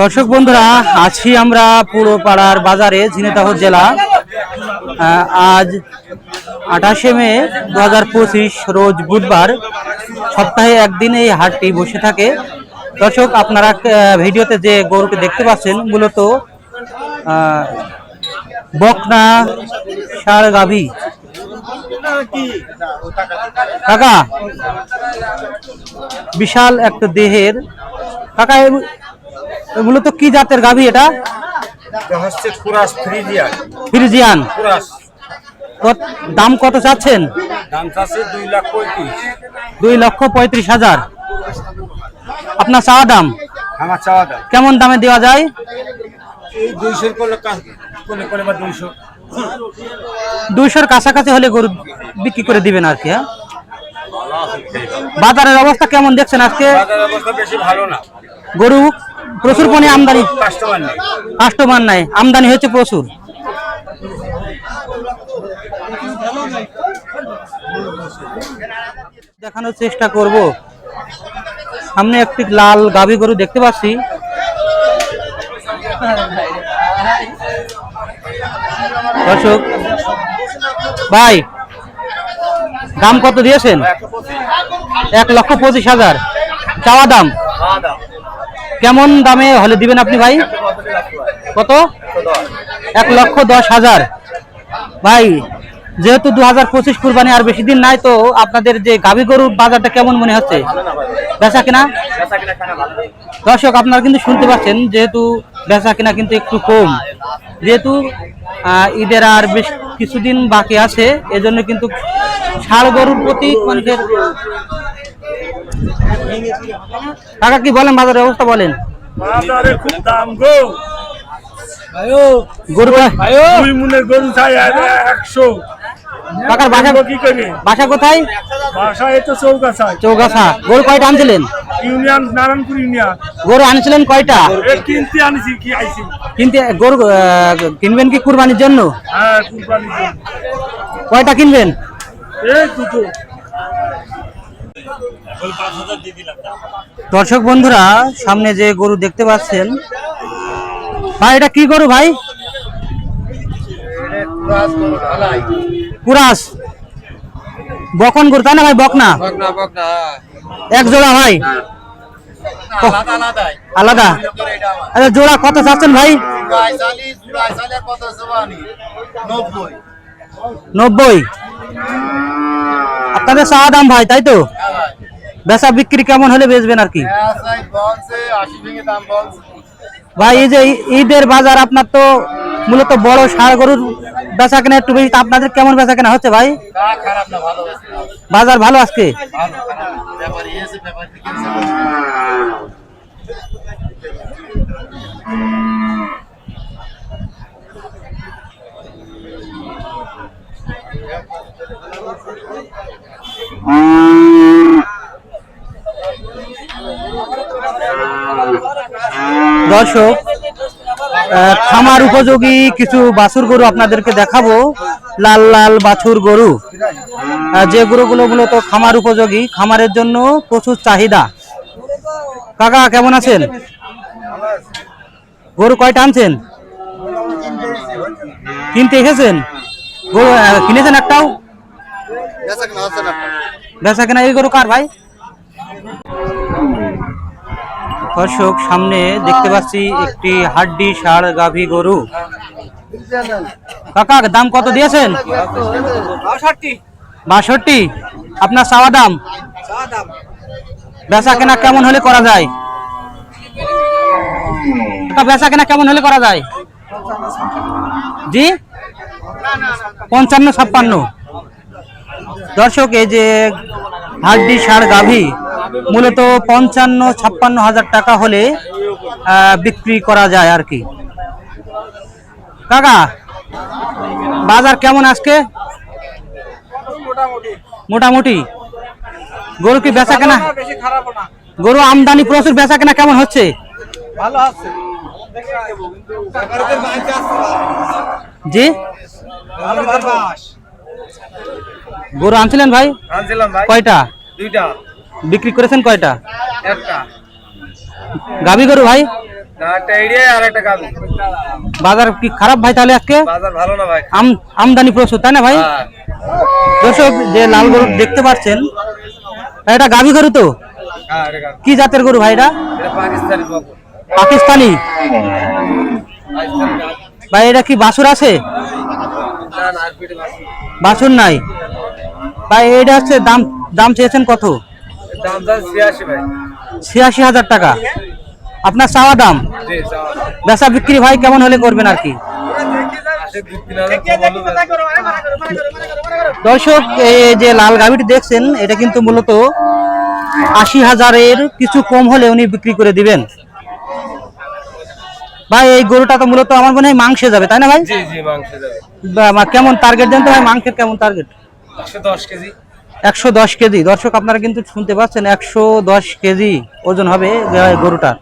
দর্শক বন্ধুরা, আছি আমরা পুরোপাড়ার বাজারে, ঝিনাইদহ জেলা। আজ 28শে মে 2025 রোজ বুধবার। সপ্তাহে একদিন এই হাটটি বসে থাকে। দর্শক, আপনারা ভিডিওতে যে গরুটি দেখতে পাচ্ছেন মূলত বকনা ষাঁড় গাভী। কাকা, বিশাল একটা দেহের। কাকা, মূলত কি জাতের গাভী এটা? ফ্রিজিয়ান। দাম কত চাচ্ছেন? দাম চাচ্ছে 2,35,000। আপনার চাওয়া দাম? আমার চাওয়া দাম কেমন দামে দেওয়া যায়? 200-র কাছাকাছি হলে গরু বিক্রি করে দিবেন আর কি। হ্যাঁ, বাজারের অবস্থা কেমন দেখছেন আজকে? বাজারের অবস্থা বেশি ভালো না। গরু প্রচুর পরিমাণে আমদানি, কাস্টমার নাই, আমদানি হচ্ছে প্রচুর। দেখানোর চেষ্টা করব। সামনে একটি লাল গাভী গরু দেখতে পাচ্ছি। দর্শক ভাই, দাম কত দিয়েছেন? 1,25,000 চাওয়া দাম। কেমন দামে হলে দিবেন আপনি ভাই? কত? 1,10,000। ভাই, যেহেতু 2025 কুরবানি আর বেশি দিন নাই, তো আপনাদের যে গাভী গরুর বাজারটা কেমন মনে হচ্ছে? বেচা কিনা? দর্শক, আপনারা কিন্তু শুনতে পাচ্ছেন, যেহেতু বেচা কিনা কিন্তু একটু কম, যেহেতু ঈদের আর বেশ কিছুদিন বাকি আছে, এজন্য কিন্তু ষাঁড় গরুর প্রতি মানুষের। কাকা, কি বলেন বাজারের অবস্থা বলেন? বাজারে খুব দাম গো। গরু দুই মনের গরু চাই 100। কাকার বাসা কোথায়? বাসা এই তো চৌগাছা। গরু কয়টা আনছিলেন? Union, Narayanpur union. গরু আনছিলেন কয়টা? কিনতে আনিছি, কি আইছি কিনতে। গরু কিনবেন কি কুরবানির জন্য? হ্যাঁ, কুরবানির জন্য। কয়টা কিনবেন? এই দুটো। দর্শক বন্ধুরা, সামনে যে গরু দেখতে পাচ্ছেন ভাই, এটা কি গরু ভাই? কুরাস। বকন গরু তাই না ভাই? বকনা। এক জোড়া ভাই? আলাদা। আচ্ছা, জোড়া কত চাচ্ছেন ভাই? 90। আপনাদের চাওয়া দাম ভাই, তাই তো? বেচা বিক্রি কেমন হলে বেচবেন আর কি ভাই? এই যে ঈদের বাজার, আপনার তো মূলত বড় ষাঁড় গরুর বেচা কেনা একটু বেশি। আপনাদের কেমন বেচা কেনা হচ্ছে ভাই? বাজার ভালো আজকে? দর্শক, খামার উপযোগী কিছু বাছুর গরু আপনাদেরকে দেখাবো। লাল লাল বাছুর গরু, যে গরুগুলো মূলত খামার উপযোগী, খামারের জন্য প্রচুর চাহিদা। কাকা, কেমন আছেন? গরু কয়টা আনছেন? কিনতে এসেছেন? গরু কিনেছেন একটাও? বেচা কেনা এই গরু কার ভাই? দর্শক, সামনে দেখতে পাচ্ছি একটি হাড্ডি ষাঁড় গাভী গরু। কাকা, দাম কত দিয়েছেন? 62। আপনার চাওয়া দাম? বেচা কেনা কেমন হলে করা যায়? বেচা কেনা কেমন হলে করা যায় জি? 55-56। দর্শক, এই যে হাড্ডি ষাঁড় গাভী মূলত 55-56 হাজার টাকা হলে বিক্রি করা যায় আর কি। কাকা, বাজার কেমন আজকে? মোটামুটি। গরু কি বেচা কেনা? গরু আমদানি প্রচুর, বেচা কেনা কেমন হচ্ছে? জি, গরু আনছিলেন ভাই? আনছিলাম ভাই। কয়টা? দুইটা। বিক্রি করেছেন কয়টা? একটা। গাভী গরু ভাই, না একটা এড়িয়ে আর একটা গাবি। বাজার কি খারাপ ভাই তাহলে আজকে? বাজার ভালো না ভাই। আমদানি প্রচুর তাই না ভাই? হ্যাঁ দর্শক যে লাল গরু দেখতে পাচ্ছেন, এটা গাভী গরু তো? হ্যাঁ এটা গাবি। কি জাতের গরু ভাই এটা? এটা পাকিস্তানি বকর। পাকিস্তানি। পাকিস্তানি গাবি। ভাই এটা কি বাছুর আছে? না না আর পেটে বাসি। বাছুর নাই ভাই। এটা হচ্ছে দাম দাম চেয়েছেন কত? দাম দাম 86 ভাই। 86,000 টাকা আপনার চাওয়া দাম। জি চাওয়া। বেচা বিক্রি ভাই কেমন হলে করবেন আর কি? আসে 2-3 হাজার। দর্শক এই যে লাল গাভীটি দেখছেন, এটা কিন্তু মূলত 80,000-এর কিছু কম হলে উনি বিক্রি করে দিবেন। ভাই এই গরুটা তো মূলত আমার মনে হয় মাংসে যাবে তাই না ভাই? জি জি মাংস যাবে। কেমন টার্গেট দেন তো ভাই, মাংসের কেমন টার্গেট? 110 কেজি। 110 কেজি। দর্শক আপনারা কিন্তু শুনতে পাচ্ছেন, 110 কেজি ওজন হবে গরুটা।